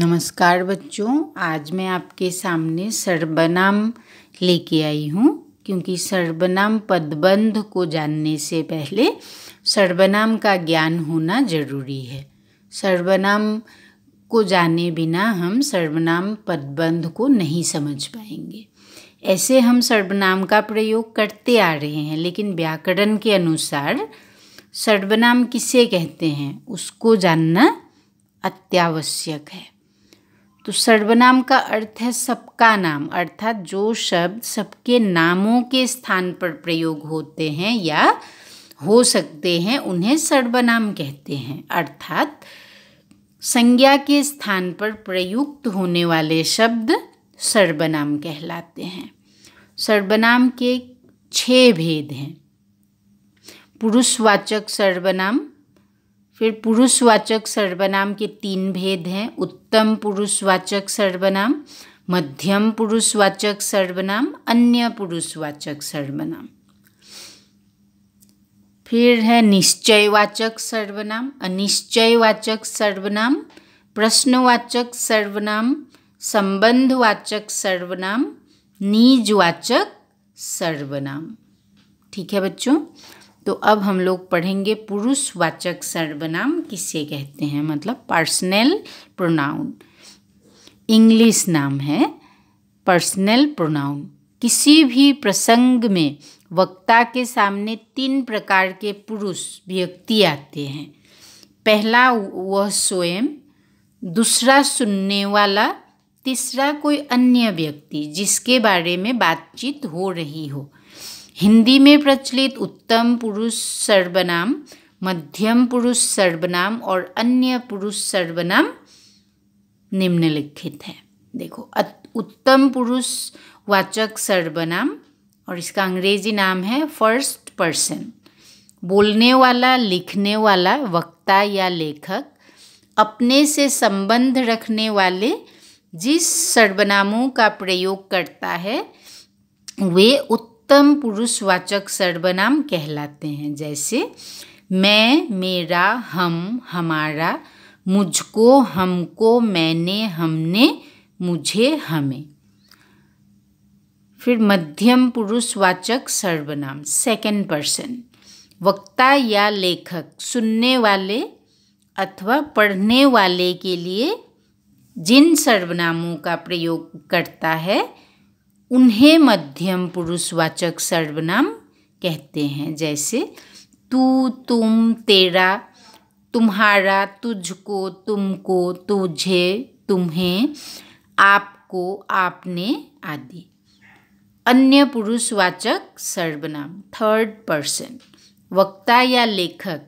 नमस्कार बच्चों, आज मैं आपके सामने सर्वनाम लेके आई हूँ क्योंकि सर्वनाम पदबंध को जानने से पहले सर्वनाम का ज्ञान होना ज़रूरी है। सर्वनाम को जाने बिना हम सर्वनाम पदबंध को नहीं समझ पाएंगे। ऐसे हम सर्वनाम का प्रयोग करते आ रहे हैं, लेकिन व्याकरण के अनुसार सर्वनाम किसे कहते हैं उसको जानना अत्यावश्यक है। तो सर्वनाम का अर्थ है सबका नाम, अर्थात जो शब्द सबके नामों के स्थान पर प्रयोग होते हैं या हो सकते हैं उन्हें सर्वनाम कहते हैं। अर्थात संज्ञा के स्थान पर प्रयुक्त होने वाले शब्द सर्वनाम कहलाते हैं। सर्वनाम के 6 भेद हैं। पुरुषवाचक सर्वनाम, फिर पुरुषवाचक सर्वनाम के 3 भेद हैं। उत्तम पुरुषवाचक सर्वनाम, मध्यम पुरुषवाचक सर्वनाम, अन्य पुरुषवाचक सर्वनाम। फिर है निश्चयवाचक सर्वनाम, अनिश्चयवाचक सर्वनाम, प्रश्नवाचक सर्वनाम, संबंधवाचक सर्वनाम, निजवाचक सर्वनाम। ठीक है बच्चों, तो अब हम लोग पढ़ेंगे पुरुषवाचक सर्वनाम किसे कहते हैं, मतलब पर्सनल प्रोनाउन। इंग्लिश नाम है पर्सनल प्रोनाउन। किसी भी प्रसंग में वक्ता के सामने 3 प्रकार के पुरुष व्यक्ति आते हैं। पहला वह स्वयं, दूसरा सुनने वाला, तीसरा कोई अन्य व्यक्ति जिसके बारे में बातचीत हो रही हो। हिंदी में प्रचलित उत्तम पुरुष सर्वनाम, मध्यम पुरुष सर्वनाम और अन्य पुरुष सर्वनाम निम्नलिखित है। देखो, उत्तम पुरुष वाचक सर्वनाम, और इसका अंग्रेजी नाम है फर्स्ट पर्सन। बोलने वाला, लिखने वाला, वक्ता या लेखक, अपने से संबंध रखने वाले जिस सर्वनामों का प्रयोग करता है वे उत्तम पुरुषवाचक सर्वनाम कहलाते हैं। जैसे मैं, मेरा, हम, हमारा, मुझको, हमको, मैंने, हमने, मुझे, हमें। फिर मध्यम पुरुषवाचक सर्वनाम, सेकंड पर्सन, वक्ता या लेखक सुनने वाले अथवा पढ़ने वाले के लिए जिन सर्वनामों का प्रयोग करता है उन्हें मध्यम पुरुषवाचक सर्वनाम कहते हैं। जैसे तू, तुम, तेरा, तुम्हारा, तुझको, तुमको, तुझे, तुम्हें, आपको, आपने आदि। अन्य पुरुषवाचक सर्वनाम, थर्ड पर्सन, वक्ता या लेखक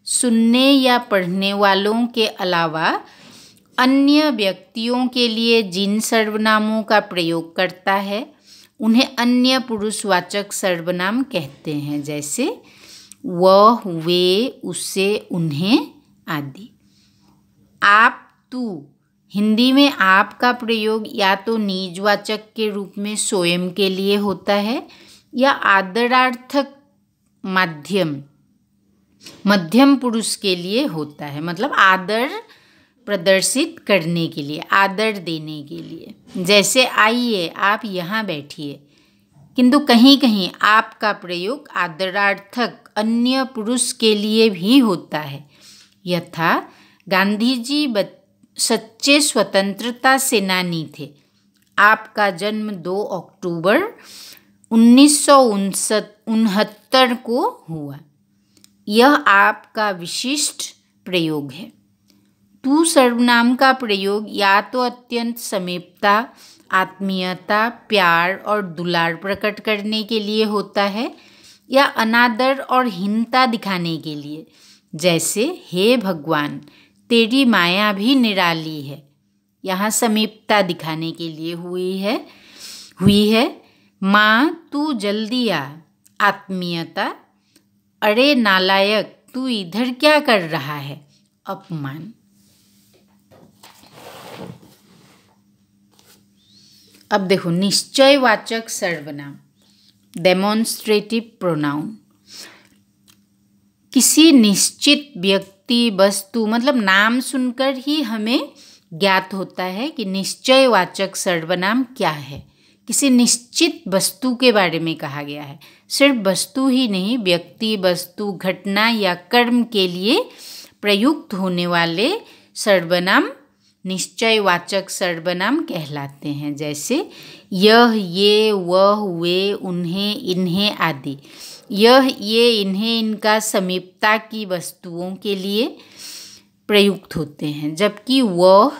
सुनने या पढ़ने वालों के अलावा अन्य व्यक्तियों के लिए जिन सर्वनामों का प्रयोग करता है उन्हें अन्य पुरुषवाचक सर्वनाम कहते हैं। जैसे वह, वे, उसे, उन्हें आदि। आप, तू, हिंदी में आप का प्रयोग या तो निजवाचक के रूप में स्वयं के लिए होता है या आदरार्थक मध्यम पुरुष के लिए होता है, मतलब आदर प्रदर्शित करने के लिए, आदर देने के लिए। जैसे आइए, आप यहाँ बैठिए। किंतु कहीं कहीं आप का प्रयोग आदरार्थक अन्य पुरुष के लिए भी होता है। यथा गांधी जी सच्चे स्वतंत्रता सेनानी थे। आपका जन्म 2 अक्टूबर 1969 को हुआ। यह आपका विशिष्ट प्रयोग है। तू सर्वनाम का प्रयोग या तो अत्यंत समीपता, आत्मीयता, प्यार और दुलार प्रकट करने के लिए होता है या अनादर और हीनता दिखाने के लिए। जैसे हे भगवान, तेरी माया भी निराली है। यहाँ समीपता दिखाने के लिए हुई है। माँ, तू जल्दी आ, आत्मीयता। अरे नालायक, तू इधर क्या कर रहा है, अपमान। अब देखो निश्चयवाचक सर्वनाम, डेमोन्स्ट्रेटिव प्रोनाउन। किसी निश्चित व्यक्ति, वस्तु, मतलब नाम सुनकर ही हमें ज्ञात होता है कि निश्चयवाचक सर्वनाम क्या है। किसी निश्चित वस्तु के बारे में कहा गया है। सिर्फ वस्तु ही नहीं, व्यक्ति, वस्तु, घटना या कर्म के लिए प्रयुक्त होने वाले सर्वनाम निश्चयवाचक सर्वनाम कहलाते हैं। जैसे यह, ये, वह, वे, उन्हें, इन्हें आदि। यह, ये, इन्हें, इनका समीपता की वस्तुओं के लिए प्रयुक्त होते हैं, जबकि वह,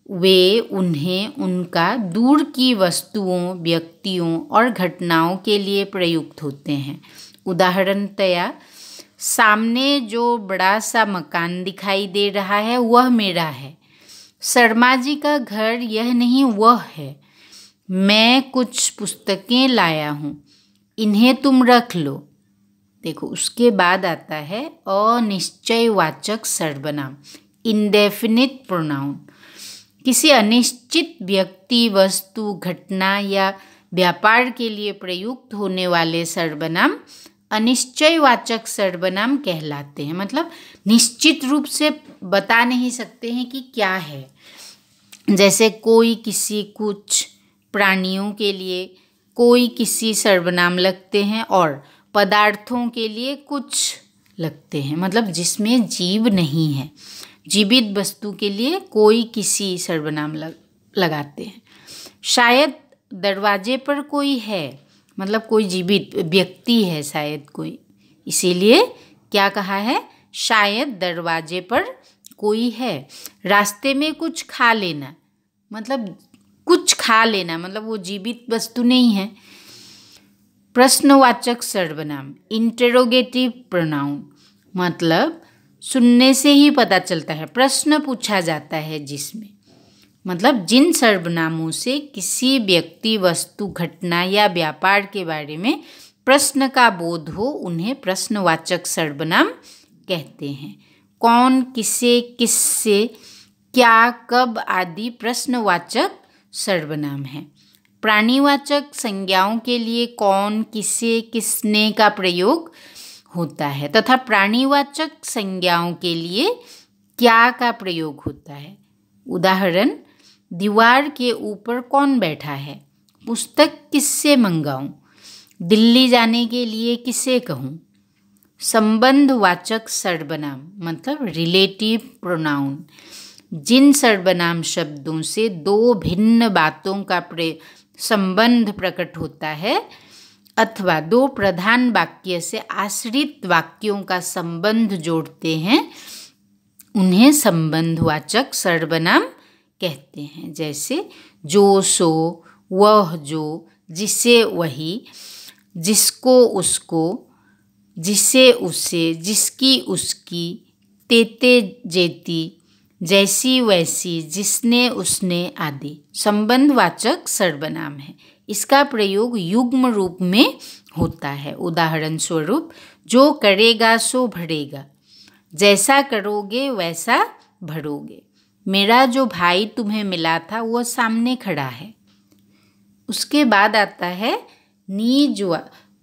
वे, उन्हें, उनका दूर की वस्तुओं, व्यक्तियों और घटनाओं के लिए प्रयुक्त होते हैं। उदाहरणतया, सामने जो बड़ा सा मकान दिखाई दे रहा है वह मेरा है। शर्मा जी का घर यह नहीं वह है। मैं कुछ पुस्तकें लाया हूँ, इन्हें तुम रख लो। देखो, उसके बाद आता है अनिश्चयवाचक सर्वनाम, इंडेफिनिट प्रोनाउन। किसी अनिश्चित व्यक्ति, वस्तु, घटना या व्यापार के लिए प्रयुक्त होने वाले सर्वनाम अनिश्चयवाचक सर्वनाम कहलाते हैं। मतलब निश्चित रूप से बता नहीं सकते हैं कि क्या है। जैसे कोई, किसी, कुछ, प्राणियों के लिए कोई, किसी सर्वनाम लगते हैं और पदार्थों के लिए कुछ लगते हैं, मतलब जिसमें जीव नहीं है। जीवित वस्तु के लिए कोई, किसी सर्वनाम लगाते हैं। शायद दरवाजे पर कोई है, मतलब कोई जीवित व्यक्ति है शायद कोई, इसीलिए क्या कहा है, शायद दरवाजे पर कोई है। रास्ते में कुछ खा लेना, मतलब कुछ खा लेना, मतलब वो जीवित वस्तु नहीं है। प्रश्नवाचक सर्वनाम, इंटेरोगेटिव प्रोनाउन, मतलब सुनने से ही पता चलता है, प्रश्न पूछा जाता है जिसमें, मतलब जिन सर्वनामों से किसी व्यक्ति, वस्तु, घटना या व्यापार के बारे में प्रश्न का बोध हो उन्हें प्रश्नवाचक सर्वनाम कहते हैं। कौन, किसे, किससे, क्या, कब आदि प्रश्नवाचक सर्वनाम हैं। प्राणीवाचक संज्ञाओं के लिए कौन, किसे, किसने का प्रयोग होता है तथा प्राणीवाचक संज्ञाओं के लिए क्या का प्रयोग होता है। उदाहरण, दीवार के ऊपर कौन बैठा है, पुस्तक किससे मंगाऊं, दिल्ली जाने के लिए किसे कहूं। संबंधवाचक सर्वनाम, मतलब रिलेटिव प्रोनाउन, जिन सर्वनाम शब्दों से दो भिन्न बातों का संबंध प्रकट होता है अथवा दो प्रधान वाक्य से आश्रित वाक्यों का संबंध जोड़ते हैं, उन्हें संबंधवाचक सर्वनाम कहते हैं। जैसे जो, सो, वह, जो, जिसे, वही, जिसको, उसको, जिसे, उसे, जिसकी, उसकी, तेते, जेती, जैसी, वैसी, जिसने, उसने आदि संबंधवाचक सर्वनाम है। इसका प्रयोग युग्म रूप में होता है। उदाहरण स्वरूप, जो करेगा सो भरेगा, जैसा करोगे वैसा भरोगे, मेरा जो भाई तुम्हें मिला था वो सामने खड़ा है। उसके बाद आता है निजवाचक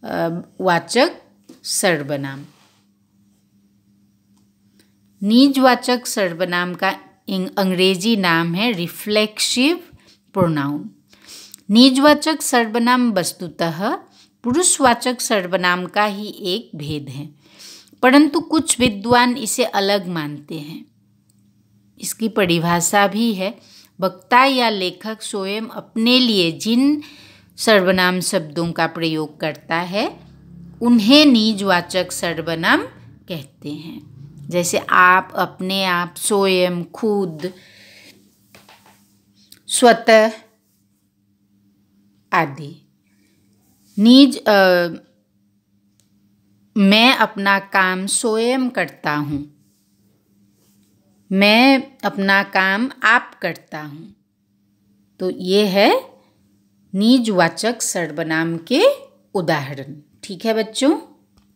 सर्वनाम। निजवाचक सर्वनाम का अंग्रेजी नाम है रिफ्लेक्सिव प्रोनाउन। निजवाचक सर्वनाम वस्तुतः पुरुषवाचक सर्वनाम का ही एक भेद है, परंतु कुछ विद्वान इसे अलग मानते हैं। इसकी परिभाषा भी है, वक्ता या लेखक स्वयं अपने लिए जिन सर्वनाम शब्दों का प्रयोग करता है उन्हें निजवाचक सर्वनाम कहते हैं। जैसे आप, अपने आप, स्वयं, खुद, स्वतः आदि। मैं अपना काम स्वयं करता हूँ, मैं अपना काम आप करता हूँ। तो ये है निजवाचक सर्वनाम के उदाहरण। ठीक है बच्चों।